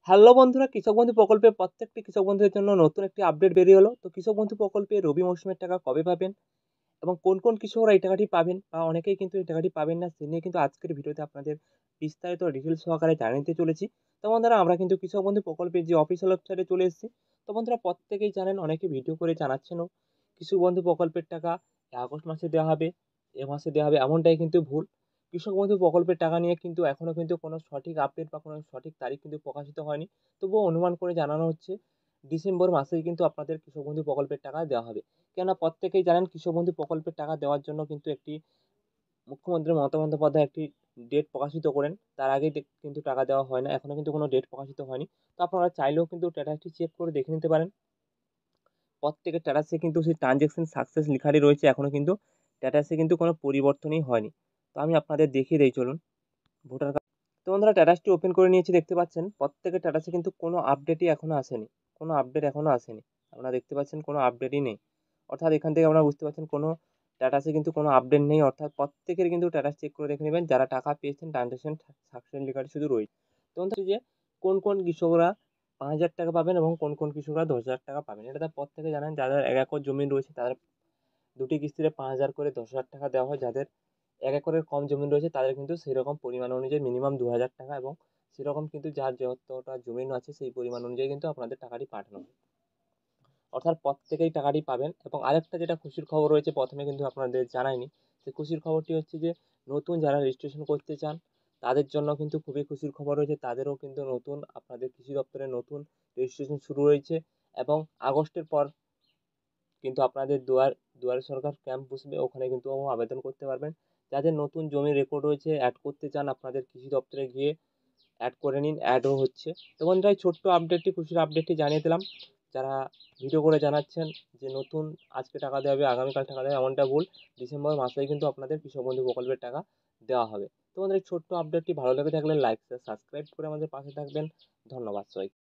Hello বন্ধুরা, কৃষক বন্ধু প্রকল্পের প্রত্যেকটি কৃষক বন্ধুদের জন্য নতুন একটি আপডেট বেরিয়ে হলো। তো কৃষক বন্ধু প্রকল্পে রবি মৌসুমের টাকা কবে পাবেন এবং কোন কোন কৃষকরা এই টাকাটি পাবেন বা অনেকেই কিন্তু এই টাকাটি পাবেন না, সে নিয়ে কিন্তু আজকের ভিডিওতে আপনাদের বিস্তারিত ডিটেলস সহকারে জানিয়ে দিতে চলেছি। তো বন্ধুরা, আমরা কিন্তু কৃষক বন্ধু প্রকল্পের যে অফিসিয়াল ওয়েবসাইটে চলে এসেছি। তো বন্ধুরা, প্রত্যেকেই জানেন, অনেকে ভিডিও করে জানাচ্ছেনও কৃষক বন্ধু প্রকল্পের টাকা আগস্ট মাসে দেওয়া হবে, এ মাসে দেওয়া হবে, এমনটাই কিন্তু ভুল। কৃষক বন্ধু প্রকল্পের টাকা নিয়ে কিন্তু এখনো কিন্তু কোনো সঠিক আপডেট বা কোনো সঠিক তারিখ কিন্তু প্রকাশিত হয়নি। তবুও অনুমান করে জানানো হচ্ছে ডিসেম্বর মাসেই কিন্তু আপনাদের কৃষক বন্ধু প্রকল্পের টাকা দেওয়া হবে। কেননা প্রত্যেকেই জানেন, কৃষক বন্ধু প্রকল্পের টাকা দেওয়ার জন্য কিন্তু একটি মুখ্যমন্ত্রী মমতা বন্দ্যোপাধ্যায় একটি ডেট প্রকাশিত করেন। তার আগেই কিন্তু টাকা দেওয়া হয় না, এখনো কিন্তু কোনো ডেট প্রকাশিত হয়নি। তো আপনারা চাইলেও কিন্তু স্ট্যাটাসটি চেক করে দেখে নিতে পারেন। প্রত্যেকের স্ট্যাটাসে কিন্তু সেই ট্রানজ্যাকশন সাকসেস লেখাটি রয়েছে, এখনো কিন্তু স্ট্যাটাসে কিন্তু কোনো পরিবর্তনই হয়নি। তো আমি আপনাদের দেখিয়ে দেই, চলুন। ভোটার কার্ড, তো বন্ধুরা স্ট্যাটাসটি ওপেন করে নিয়েছি, দেখতে পাচ্ছেন প্রত্যেকের স্ট্যাটাসে কিন্তু কোনো আপডেটই এখনো আসেনি, কোনো আপডেট এখনো আসেনি। আপনারা দেখতে পাচ্ছেন কোনো আপডেটই নেই। অর্থাৎ এখান থেকে আপনারা বুঝতে পারছেন কোনো স্ট্যাটাসে কিন্তু কোনো আপডেট নেই। অর্থাৎ প্রত্যেকের কিন্তু স্ট্যাটাস চেক করে দেখে নেবেন, যারা টাকা পেয়েছেন ট্রানজ্যাকশন সাকসেস লেখাটি শুধু রয়েছে। তো বন্ধুরা, যে কোন কোন কৃষকরা 5,000 টাকা পাবেন এবং কোন কোন কৃষকরা 10,000 টাকা পাবেন, এটা তো প্রত্যেকে জানেন। যাদের 1 একর জমি রয়েছে তাদের দুটি কিস্তিতে 5,000 করে 10,000 টাকা দেওয়া হয়। যাদের 1 একরের কম জমি রয়েছে তাদের কিন্তু সেরকম পরিমাণ অনুযায়ী মিনিমাম 2,000 টাকা, এবং সেরকম কিন্তু যার যতটা জমি আছে সেই পরিমাণ অনুযায়ী কিন্তু আপনাদের টাকাটি পাঠানো হয়। অর্থাৎ প্রত্যেকেই টাকাটি পাবেন। এবং আরেকটা যেটা খুশির খবর রয়েছে, প্রথমে কিন্তু আপনাদের জানাইনি, সেই খুশির খবরটি হচ্ছে যে নতুন যারা রেজিস্ট্রেশন করতে চান তাদের জন্য কিন্তু খুবই খুশির খবর রয়েছে। তাদেরও কিন্তু নতুন আপনাদের কৃষি দপ্তরে নতুন রেজিস্ট্রেশন শুরু হয়েছে। এবং আগস্টের পর কিন্তু আপনাদের দুয়ারে সরকার ক্যাম্প বসবে, ওখানে কিন্তু আবেদন করতে পারবেন। যাদের নতুন জমি রেকর্ড হয়েছে, অ্যাড করতে চান, আপনাদের কৃষি দপ্তরে গিয়ে অ্যাড করে নিন, অ্যাডও হচ্ছে। তো বন্ধুরা, এই ছোট্ট আপডেটটি, খুশির আপডেটটি জানিয়ে দিলাম। যারা ভিডিও করে জানাচ্ছেন যে নতুন আজকে টাকা দেওয়া হবে, আগামীকাল টাকা দেওয়া হবে, এমনটা ভুল। ডিসেম্বর মাসেই কিন্তু আপনাদের কৃষক বন্ধু প্রকল্পের টাকা দেওয়া হবে। তো বন্ধুরা, এই ছোট্ট আপডেটটি ভালো লেগে থাকলে লাইক, শেয়ার, সাবস্ক্রাইব করে আমাদের পাশে থাকবেন। ধন্যবাদ সবাইকে।